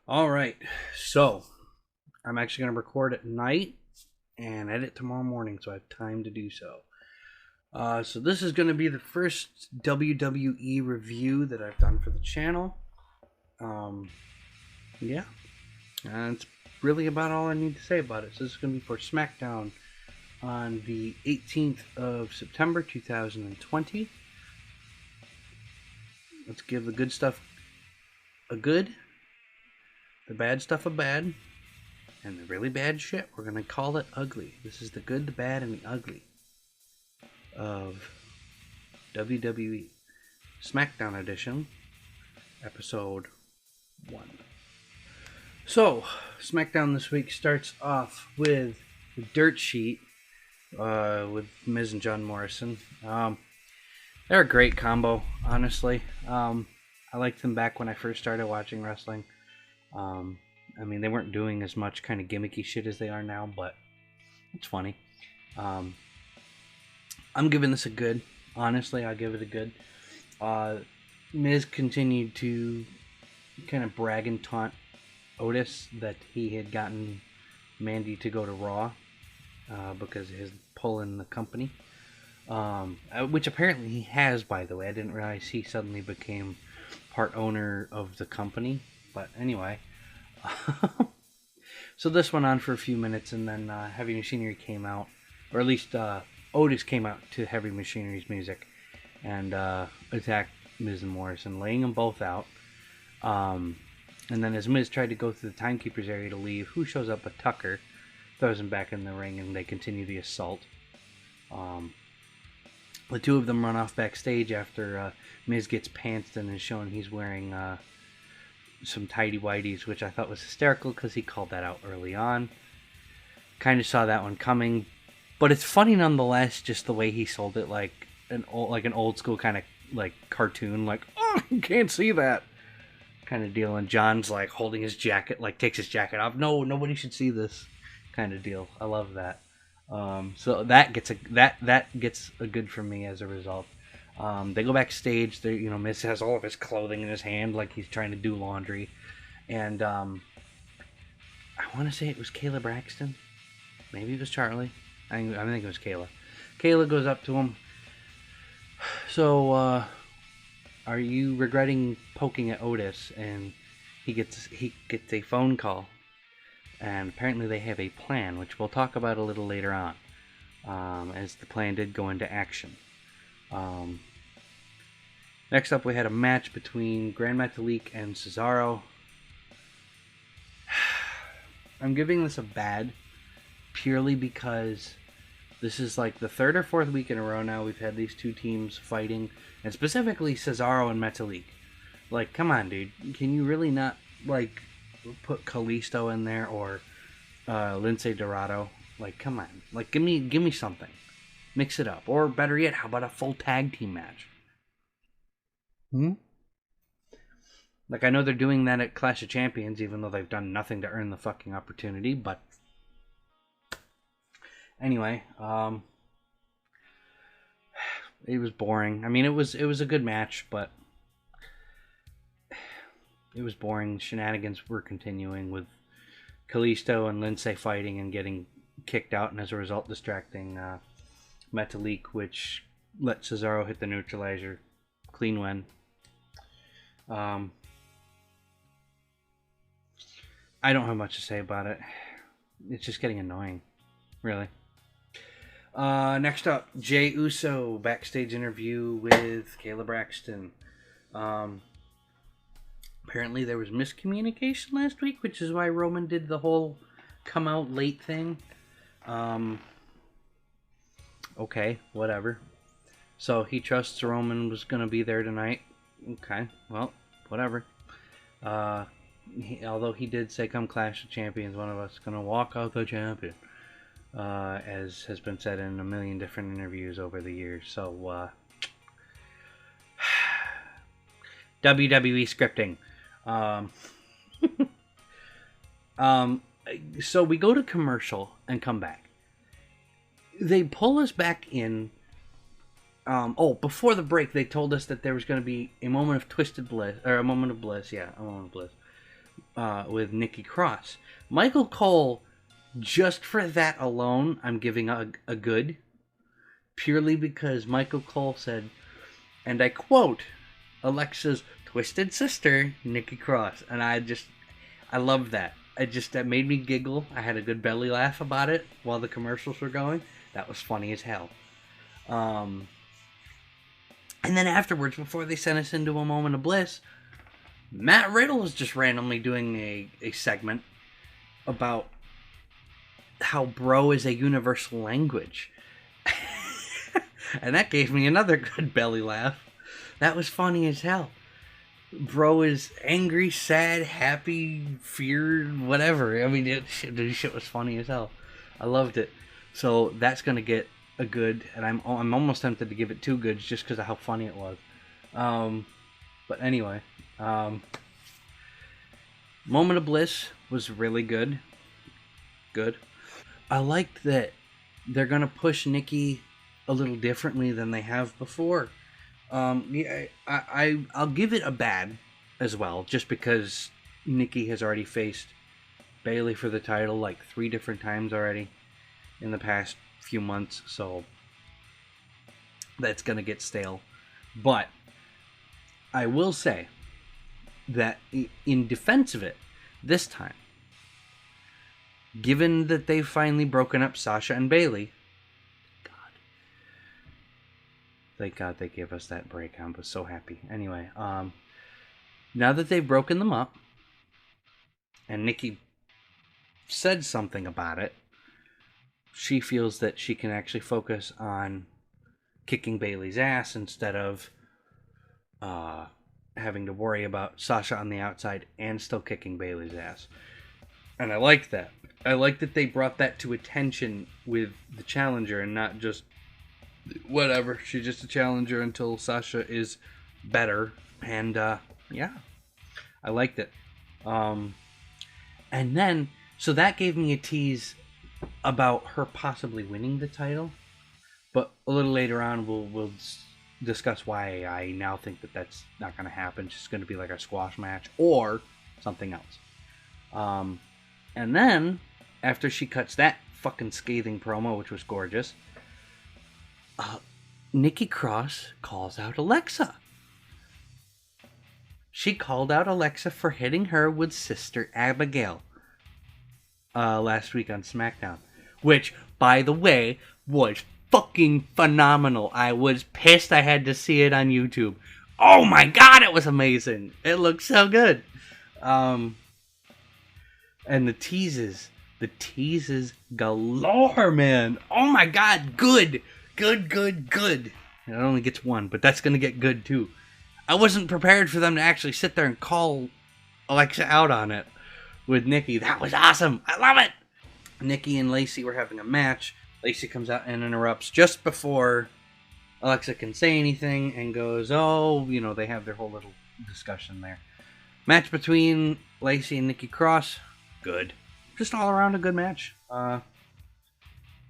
All right, so I'm actually going to record at night and edit tomorrow morning, so I have time to do so. So this is going to be the first WWE review that I've done for the channel. Yeah, and it's really about all I need to say about it. So this is going to be for SmackDown on the 18th of September 2020. Let's give the good stuff a good, the bad stuff a bad, and the really bad shit, we're going to call it ugly. This is the good, the bad, and the ugly of WWE SmackDown Edition, Episode 1. So, SmackDown this week starts off with the dirt sheet with Miz and John Morrison. They're a great combo, honestly. I liked them back when I first started watching wrestling. I mean, they weren't doing as much kind of gimmicky shit as they are now, but it's funny. I'm giving this a good. Honestly, I'll give it a good. Miz continued to kind of brag and taunt Otis that he had gotten Mandy to go to Raw because of his pull in the company. Which apparently he has, by the way. I didn't realize he suddenly became part owner of the company. But anyway. So this went on for a few minutes, and then Heavy Machinery came out. Or at least Otis came out to Heavy Machinery's music and attacked Miz and Morrison, laying them both out. And then as Miz tried to go through the timekeeper's area to leave, who shows up but Tucker, throws him back in the ring, and they continue the assault. The two of them run off backstage after Miz gets pantsed and is shown he's wearing some tighty-whities, which I thought was hysterical because he called that out early on. Kind of saw that one coming. But it's funny nonetheless, just the way he sold it, like an old school kind of like cartoon, like, oh, you can't see that kind of deal. And John's like holding his jacket, like takes his jacket off. No, nobody should see this kind of deal. I love that. So that gets a good from me as a result. They go backstage. Miz has all of his clothing in his hand, like he's trying to do laundry. And I want to say it was Kayla Braxton. Maybe it was Charlie. I think it was Kayla. Kayla goes up to him. So, are you regretting poking at Otis? And he gets a phone call. And apparently they have a plan, which we'll talk about a little later on, as the plan did go into action. Next up, we had a match between Grand Metalik and Cesaro. I'm giving this a bad, purely because this is like the third or fourth week in a row now we've had these two teams fighting, and specifically Cesaro and Metallic. Like, come on, dude. Can you really not, like, put Kalisto in there or Lince Dorado? Like, come on. Like, give me something. Mix it up. Or better yet, how about a full tag team match? Like, I know they're doing that at Clash of Champions, even though they've done nothing to earn the fucking opportunity, but anyway, it was boring. I mean, it was a good match, but it was boring. Shenanigans were continuing with Kalisto and Lince fighting and getting kicked out, and as a result distracting Metalik, which let Cesaro hit the neutralizer. Clean win. I don't have much to say about it. It's just getting annoying, really. Next up, Jey Uso backstage interview with Kayla Braxton. Apparently there was miscommunication last week, which is why Roman did the whole come out late thing. Okay, whatever. So he trusts Roman was going to be there tonight. Okay, well, whatever. Although he did say, come Clash of Champions, one of us is going to walk out the champion. As has been said in a million different interviews over the years. So, WWE scripting. So we go to commercial and come back. They pull us back in. Before the break, they told us that there was going to be a moment of twisted bliss, or a moment of bliss. Yeah, a moment of bliss. with Nikki Cross. Michael Cole, just for that alone, I'm giving a good. Purely because Michael Cole said, and I quote, Alexa's twisted sister, Nikki Cross. And I love that. That made me giggle. I had a good belly laugh about it while the commercials were going. That was funny as hell. And then afterwards, before they sent us into a moment of bliss, Matt Riddle was just randomly doing a segment about how bro is a universal language. And that gave me another good belly laugh. That was funny as hell. Bro is angry, sad, happy, feared, whatever. I mean, this shit was funny as hell. I loved it. So that's going to get a good, and I'm almost tempted to give it 2 goods just because of how funny it was. But anyway, Moment of Bliss was really good. Good. I liked that they're going to push Nikki a little differently than they have before. Yeah, I'll give it a bad as well, just because Nikki has already faced Bayley for the title like 3 different times already in the past few months, so that's gonna get stale. But I will say that in defense of it, this time, given that they've finally broken up Sasha and Bayley, thank God they gave us that break. I was so happy. Anyway, now that they've broken them up, and Nikki said something about it, she feels that she can actually focus on kicking Bayley's ass instead of having to worry about Sasha on the outside and still kicking Bayley's ass. And I like that. I like that they brought that to attention with the challenger and not just whatever, she's just a challenger until Sasha is better. And yeah, I liked it. And then, so that gave me a tease about her possibly winning the title. But a little later on, we'll discuss why I now think that that's not going to happen. It's just going to be like a squash match or something else. And then, after she cuts that fucking scathing promo, which was gorgeous, Nikki Cross calls out Alexa. She called out Alexa for hitting her with Sister Abigail last week on SmackDown, which, by the way, was fucking phenomenal. I was pissed I had to see it on YouTube. Oh my god, it was amazing. It looked so good. And the teases galore, man. Oh my god, good. It only gets 1, but that's gonna get good too. I wasn't prepared for them to actually sit there and call Alexa out on it with Nikki. That was awesome. I love it. Nikki and Lacey were having a match. Lacey comes out and interrupts just before Alexa can say anything and goes, oh, you know, they have their whole little discussion there. Match between Lacey and Nikki Cross. Good. Just all around a good match.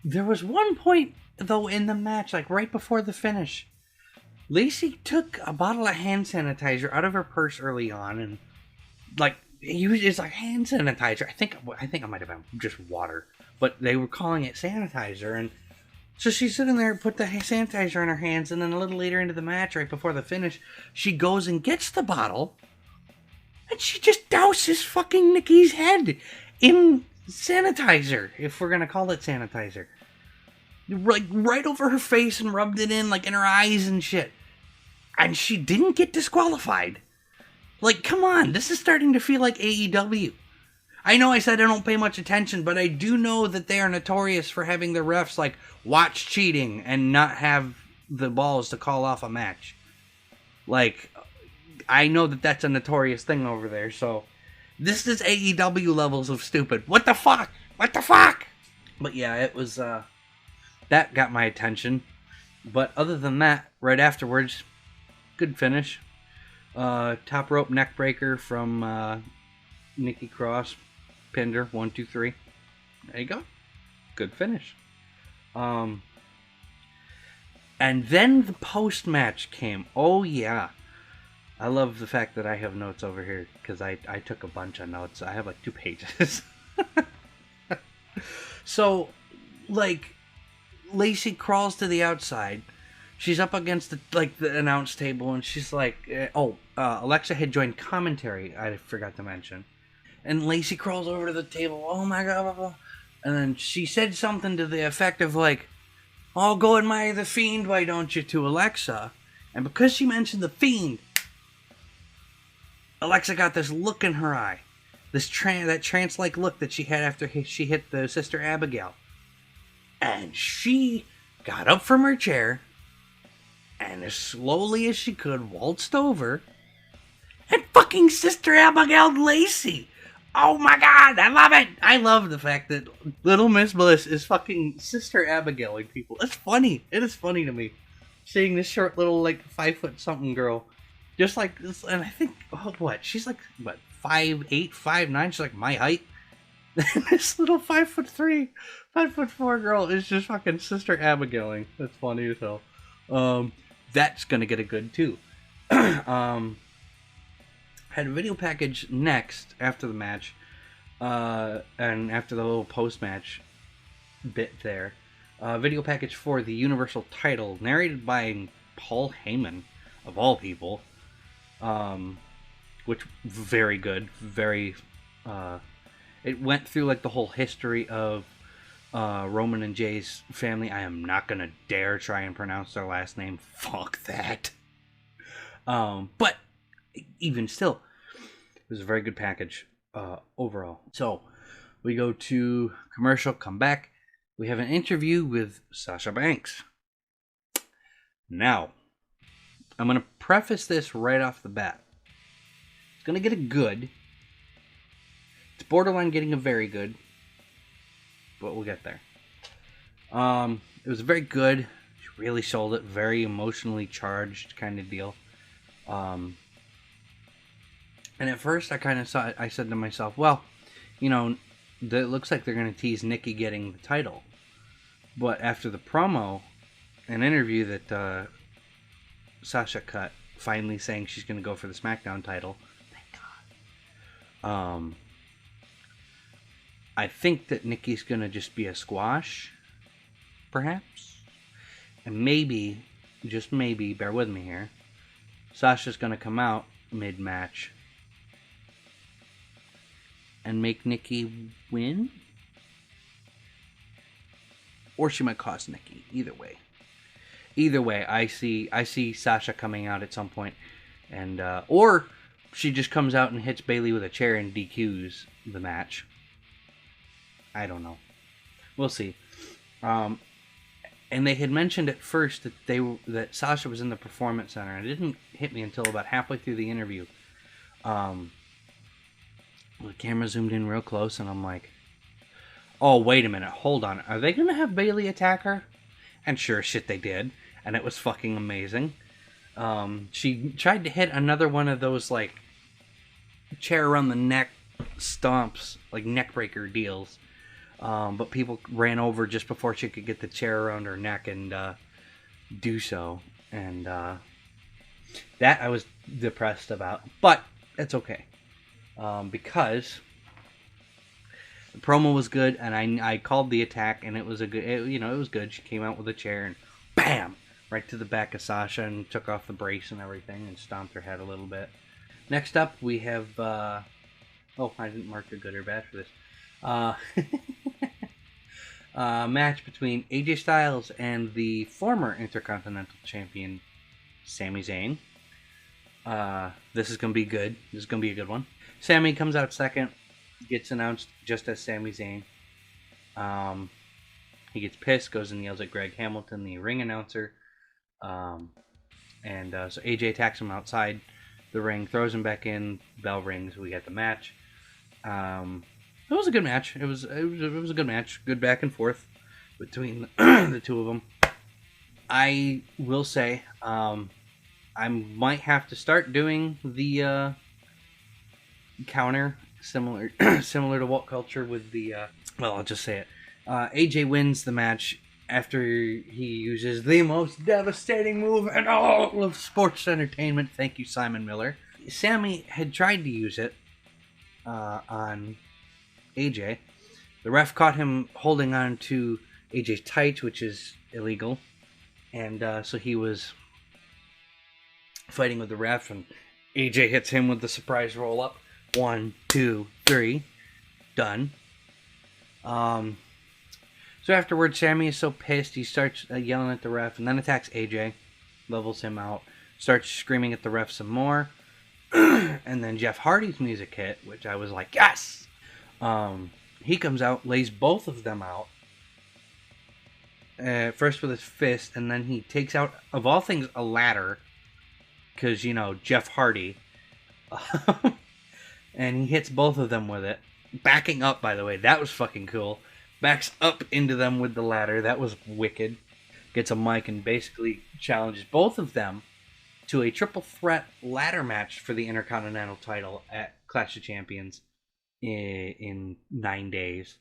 There was one point, though, in the match, like right before the finish, Lacey took a bottle of hand sanitizer out of her purse early on, and like it's like hand sanitizer. I think it might have been just water, but they were calling it sanitizer, and so she's sitting there, put the sanitizer in her hands, and then a little later into the match, right before the finish, she goes and gets the bottle, and she just douses fucking Nikki's head in sanitizer, if we're gonna call it sanitizer. Like, right over her face and rubbed it in, like, in her eyes and shit. And she didn't get disqualified. Like, come on, this is starting to feel like AEW. I know I said I don't pay much attention, but I do know that they are notorious for having their refs, like, watch cheating and not have the balls to call off a match. Like, I know that that's a notorious thing over there, so this is AEW levels of stupid. What the fuck? But yeah, it was, that got my attention. But other than that, right afterwards, good finish. Top rope neck breaker from Nikki Cross. Pinned her. 1, 2, 3. There you go. Good finish. And then the post-match came. Oh, yeah. I love the fact that I have notes over here because I took a bunch of notes. I have like 2 pages. So, like, Lacey crawls to the outside. She's up against the announce table, and she's like, Alexa had joined commentary. I forgot to mention. And Lacey crawls over to the table. Oh my god! Blah, blah. And then she said something to the effect of like, "Oh, go admire the Fiend, why don't you?" to Alexa. And because she mentioned the Fiend, Alexa got this look in her eye, that trance-like look that she had after she hit the Sister Abigail. And she got up from her chair, and as slowly as she could, waltzed over, and fucking Sister Abigail Lacey. Oh my god, I love it! I love the fact that Little Miss Bliss is fucking Sister Abigailing people. It's funny. It is funny to me. Seeing this short little, 5-foot-something girl. Just like this, and I think, she's 5'8", 5'9", she's like my height. This little 5'3", 5'4" girl is just fucking Sister Abigailing. That's funny as hell. That's gonna get a good too. Had a video package next after the match, and after the little post-match bit there. Video package for the Universal title, narrated by Paul Heyman, of all people. Which, very good. Very, it went through the whole history of Roman and Jay's family. I am not gonna dare try and pronounce their last name. Fuck that. But even still, it was a very good package overall. So we go to commercial, come back. We have an interview with Sasha Banks. Now, I'm going to preface this right off the bat. It's going to get a good. It's borderline getting a very good. But we'll get there. It was very good. She really sold it. Very emotionally charged kind of deal. And at first I said to myself, well, it looks like they're going to tease Nikki getting the title. But after the promo, an interview that Sasha cut, finally saying she's going to go for the SmackDown title. Thank God. I think that Nikki's going to just be a squash, perhaps. And maybe, just maybe, bear with me here, Sasha's going to come out mid-match and make Nikki win? Or she might cost Nikki. Either way, I see Sasha coming out at some point, and or she just comes out and hits Bayley with a chair and DQs the match. I don't know. We'll see. And they had mentioned at first that Sasha was in the Performance Center, and it didn't hit me until about halfway through the interview. The camera zoomed in real close, and I'm like, oh, wait a minute, hold on. Are they going to have Bayley attack her? And sure as shit they did, and it was fucking amazing. She tried to hit another one of those, chair around the neck stomps, neck breaker deals. But people ran over just before she could get the chair around her neck and do so. And that I was depressed about. But it's okay. Because the promo was good, and I called the attack, and it was it was good. She came out with a chair, and bam! Right to the back of Sasha, and took off the brace and everything, and stomped her head a little bit. Next up, we have, I didn't mark a good or bad for this. Match between AJ Styles and the former Intercontinental Champion, Sami Zayn. This is going to be good. This is going to be a good one. Sami comes out second, gets announced just as Sami Zayn. He gets pissed, goes and yells at Greg Hamilton, the ring announcer. So AJ attacks him outside the ring, throws him back in, bell rings, we get the match. It was a good match. It was a good match. Good back and forth between the two of them. I will say, I might have to start doing the counter similar to What Culture with the. I'll just say it. AJ wins the match after he uses the most devastating move in all of sports entertainment. Thank you, Simon Miller. Sami had tried to use it on AJ. The ref caught him holding on to AJ's tights, which is illegal. And so he was fighting with the ref, and AJ hits him with the surprise roll-up. 1, 2, 3. Done. So afterwards, Sami is so pissed, he starts yelling at the ref, and then attacks AJ, levels him out, starts screaming at the ref some more, and then Jeff Hardy's music hit, which I was like, yes! He comes out, lays both of them out, first with his fist, and then he takes out, of all things, a ladder, because, you know, Jeff Hardy, and he hits both of them with it, backing up, by the way, that was fucking cool. Backs up into them with the ladder. That was wicked. Gets a mic and basically challenges both of them to a triple threat ladder match for the Intercontinental title at Clash of Champions in 9 days.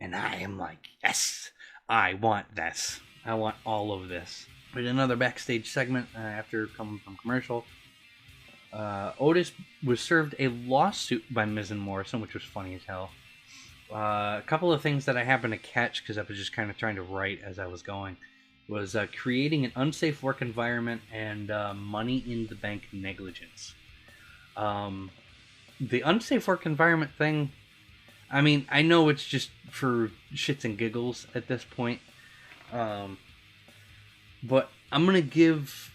And I am like, yes, I want this. I want all of this. We did another backstage segment after coming from commercial. Otis was served a lawsuit by Miz and Morrison, which was funny as hell. A couple of things that I happened to catch because I was just kind of trying to write as I was going was creating an unsafe work environment and money in the bank negligence. The unsafe work environment thing, I mean, I know it's just for shits and giggles at this point, but I'm gonna give.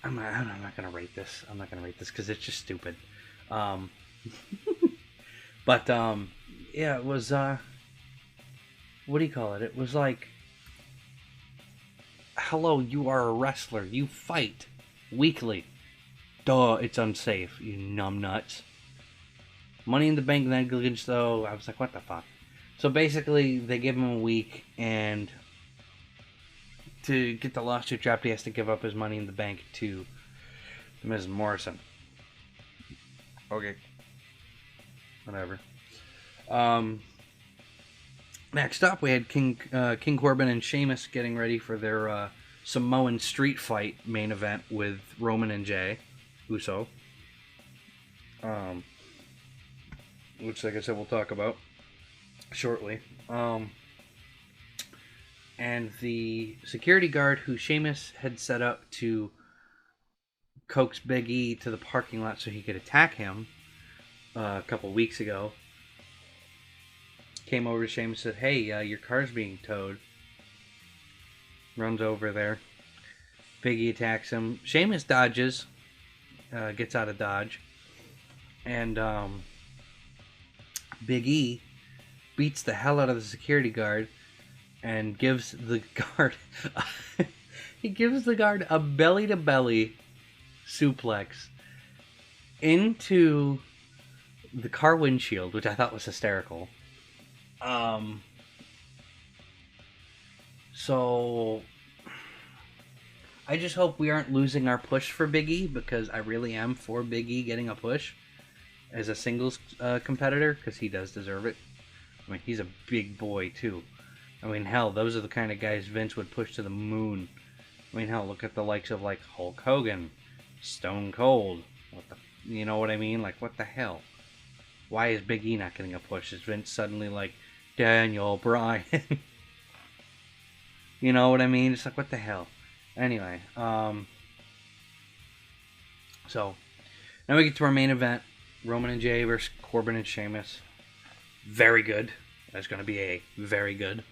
I'm not gonna rate this. I'm not gonna rate this because it's just stupid. But yeah, it was what do you call it? It was like, hello, you are a wrestler. You fight weekly. Duh, it's unsafe, you numbnuts. Money in the bank negligence, though, I was like, what the fuck? So basically, they give him a week, and to get the lawsuit dropped, he has to give up his money in the bank to Ms. Morrison. Okay. Whatever. Next up, we had King Corbin and Sheamus getting ready for their Samoan street fight main event with Roman and Jey Uso. Which, like I said, we'll talk about shortly. And the security guard who Sheamus had set up to coax Big E to the parking lot so he could attack him a couple weeks ago came over to Sheamus and said, hey, your car's being towed. Runs over there. Big E attacks him. Sheamus dodges. Gets out of dodge. And Big E beats the hell out of the security guard and gives the guard he gives the guard a belly-to-belly suplex into the car windshield, which I thought was hysterical. So I just hope we aren't losing our push for Big E, because I really am for Big E getting a push as a singles competitor, because he does deserve it. I mean, he's a big boy too. I mean, hell, those are the kind of guys Vince would push to the moon. I mean, hell, look at the likes of like Hulk Hogan, Stone Cold. You know what I mean? Like, what the hell? Why is Big E not getting a push? Is Vince suddenly like Daniel Bryan? You know what I mean? It's like, what the hell? Anyway, so now we get to our main event: Roman and Jey versus Corbin and Sheamus. Very good. That's going to be a very good.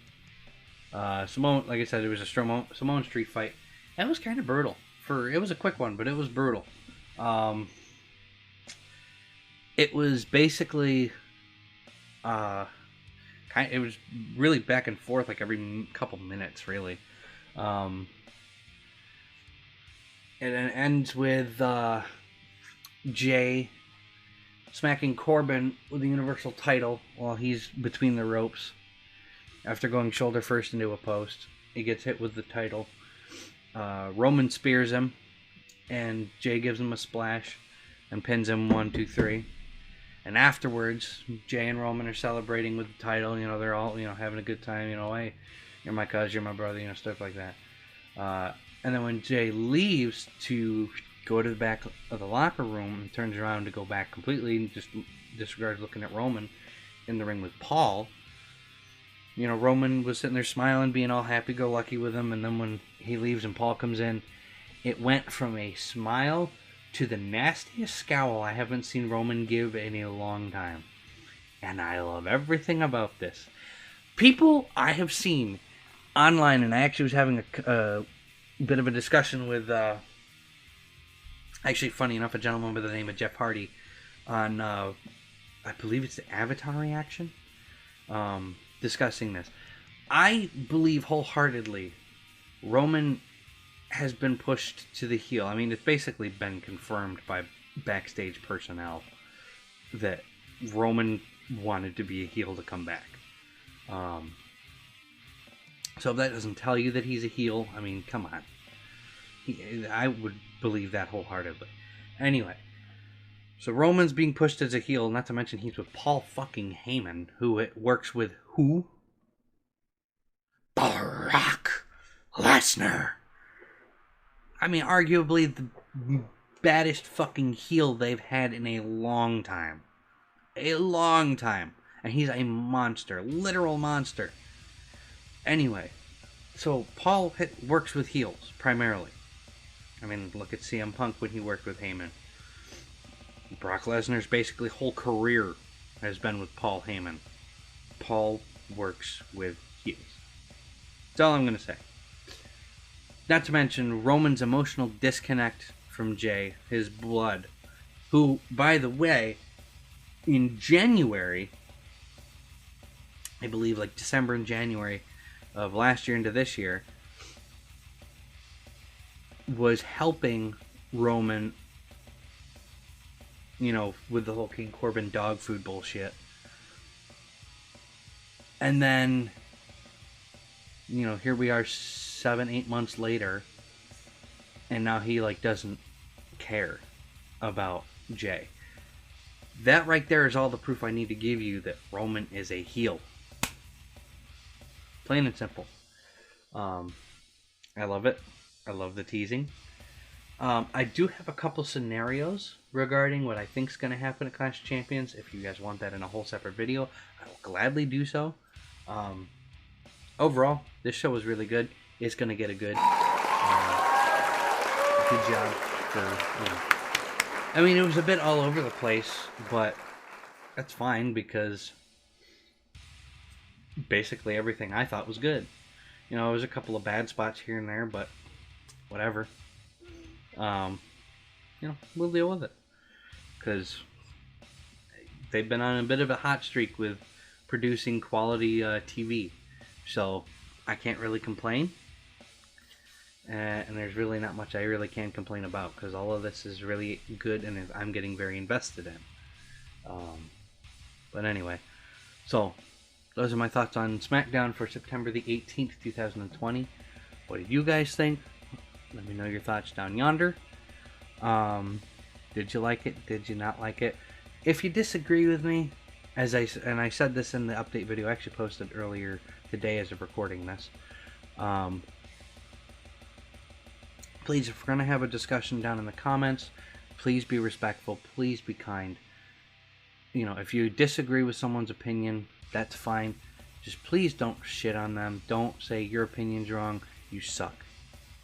Samoan, like I said, it was a Samoan street fight. That was kind of brutal. It was a quick one, but it was brutal. It was basically, it was really back and forth, like every couple minutes, really. It ends with Jey smacking Corbin with the Universal title while he's between the ropes. After going shoulder first into a post, he gets hit with the title. Roman spears him, and Jey gives him a splash and pins him 1, 2, 3. And afterwards, Jey and Roman are celebrating with the title. You know, they're all, having a good time. Hey, you're my cousin, you're my brother, stuff like that. And then when Jay leaves to go to the back of the locker room and turns around to go back completely and just disregards looking at Roman in the ring with Paul, Roman was sitting there smiling, being all happy-go-lucky with him, and then when he leaves and Paul comes in, it went from a smile to the nastiest scowl I haven't seen Roman give in a long time. And I love everything about this. People I have seen online, and I actually was having a bit of a discussion with, actually, funny enough, a gentleman by the name of Jeff Hardy on, I believe it's the Avatar Reaction, discussing this. I believe wholeheartedly Roman has been pushed to the heel. I mean, it's basically been confirmed by backstage personnel that Roman wanted to be a heel to come back. So if that doesn't tell you that he's a heel, I mean, come on. I would believe that wholeheartedly. Anyway, so Roman's being pushed as a heel, not to mention he's with Paul fucking Heyman, who works with who? Brock Lesnar. I mean, arguably the baddest fucking heel they've had in a long time. A long time. And he's a monster. Literal monster. Anyway, so Paul works with heels, primarily. I mean, look at CM Punk when he worked with Heyman. Brock Lesnar's basically whole career has been with Paul Heyman. Paul works with heels. That's all I'm going to say. Not to mention Roman's emotional disconnect from Jay, his blood, who, by the way, in January, I believe like December and January of last year into this year, was helping Roman, with the whole King Corbin dog food bullshit. And then, here we are 7-8 months later, and now he doesn't care about Jay. That right there is all the proof I need to give you that Roman is a heel. Plain and simple. I love it. I love the teasing. I do have a couple scenarios regarding what I think is going to happen at Clash of Champions. If you guys want that in a whole separate video, I will gladly do so. Overall, this show was really good. It's going to get a good job for, I mean, it was a bit all over the place, but that's fine because basically everything I thought was good. There was a couple of bad spots here and there, but whatever. We'll deal with it. Because they've been on a bit of a hot streak with producing quality TV. So I can't really complain. And there's really not much I really can complain about. Because all of this is really good and I'm getting very invested in. But anyway. So those are my thoughts on SmackDown for September the 18th, 2020. What did you guys think? Let me know your thoughts down yonder. Did you like it? Did you not like it? If you disagree with me, I said this in the update video I actually posted earlier today as of recording this. Please, if we're going to have a discussion down in the comments, please be respectful. Please be kind. If you disagree with someone's opinion, that's fine. Just please don't shit on them. Don't say your opinion's wrong. You suck.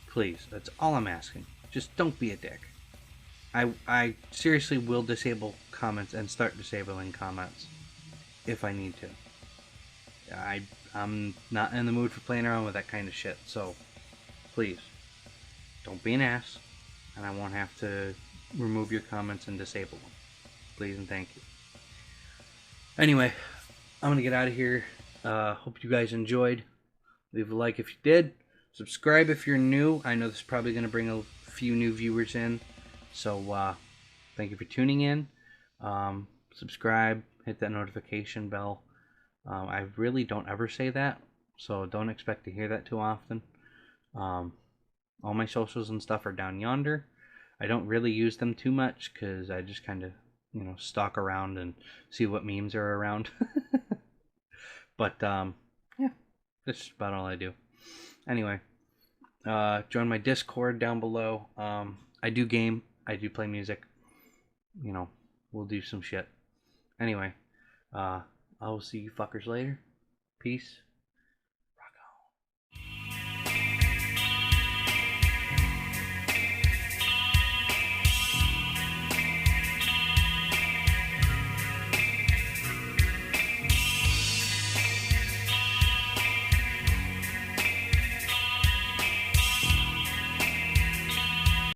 Please, that's all I'm asking. Just don't be a dick. I seriously will disable comments and start disabling comments if I need to. I'm not in the mood for playing around with that kind of shit, so please, don't be an ass, and I won't have to remove your comments and disable them. Please and thank you. Anyway, I'm going to get out of here. Hope you guys enjoyed. Leave a like if you did. Subscribe if you're new. I know this is probably going to bring a few new viewers in. So, thank you for tuning in. Subscribe. Hit that notification bell. I really don't ever say that. So, don't expect to hear that too often. All my socials and stuff are down yonder. I don't really use them too much because I just kind of, stalk around and see what memes are around. But, yeah. That's about all I do. Anyway, join my Discord down below. I do game. I do play music. You know, we'll do some shit. Anyway, I will see you fuckers later. Peace.